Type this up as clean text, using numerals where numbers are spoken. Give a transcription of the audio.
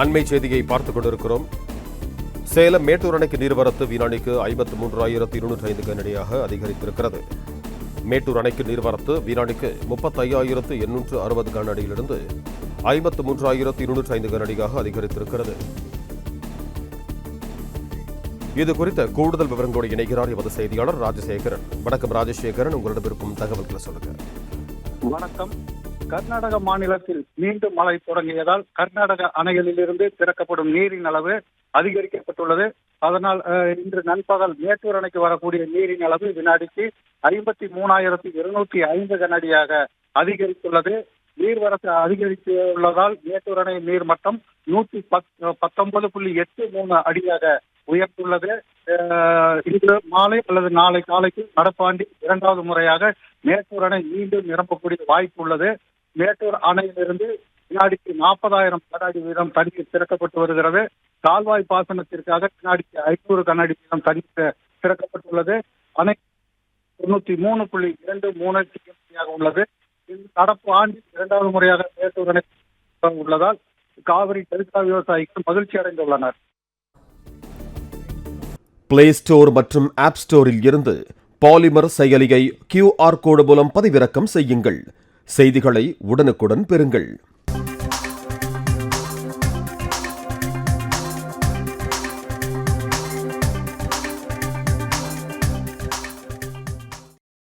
அண்மை செய்தியை பார்த்துக் கொண்டிருக்கிறோம். சேலம் மேட்டூர் அணைக்கு நீர்வரத்து வினாடிக்கு 53,205 கனஅடியாக அதிகரித்திருக்கிறது. மேட்டூர் அணைக்கு நீர்வரத்து வினாடிக்கு 35,860 கனஅடியிலிருந்து 53,205 கனஅடியாக அதிகரித்திருக்கிறது. இது குறித்த கூடுதல் விவரங்களோடு இணைகிறார் எமது செய்தியாளர் ராஜசேகரன். வணக்கம் ராஜசேகரன், உங்களிடம் இருக்கும் தகவல்களை சொல்லுங்க. வணக்கம். கர்நாடக மாநிலத்தில் மீண்டும் மழை தொடங்கியதால் கர்நாடக அணைகளிலிருந்து திறக்கப்படும் நீரின் அளவு அதிகரிக்கப்பட்டுள்ளது. அதனால் இன்று நண்பகல் மேட்டூர் அணைக்கு வரக்கூடிய நீரின் அளவு வினாடிக்கு 53,205 கனஅடியாக அதிகரித்துள்ளது. நீர்வரத்து அதிகரித்துள்ளதால் மேட்டூர் அணை நீர்மட்டம் 119.83 அடியாக உயர்ந்துள்ளது. இன்று மாலை அல்லது நாளை காலைக்கு நடப்பாண்டில் இரண்டாவது முறையாக மேட்டூர் அணை மீண்டும் நிரம்பக்கூடிய வாய்ப்பு உள்ளது. மேட்டூர் அணையிலிருந்து வினாடிக்கு 40,000 கனஅடி வீதம் தண்ணீர் திறக்கப்பட்டு வருகிறது. கால்வாய் பாசனத்திற்காக வினாடிக்கு 500 கனஅடி வீதம் தண்ணீர் திறக்கப்பட்டுள்ளது. அணை 93.23 உள்ளது. நடப்பு ஆண்டில் இரண்டாவது முறையாக மேட்டூர் அணை உள்ளதால் காவிரி டெல்டா விவசாயிகள் மகிழ்ச்சி அடைந்துள்ளனர். பிளே ஸ்டோர் மற்றும் ஆப் ஸ்டோரில் இருந்து பாலிமர் செயலியை QR கோடு மூலம் பதிவிறக்கம் செய்யுங்கள். செய்திகளை உடனுக்குடன் பெறுங்கள்.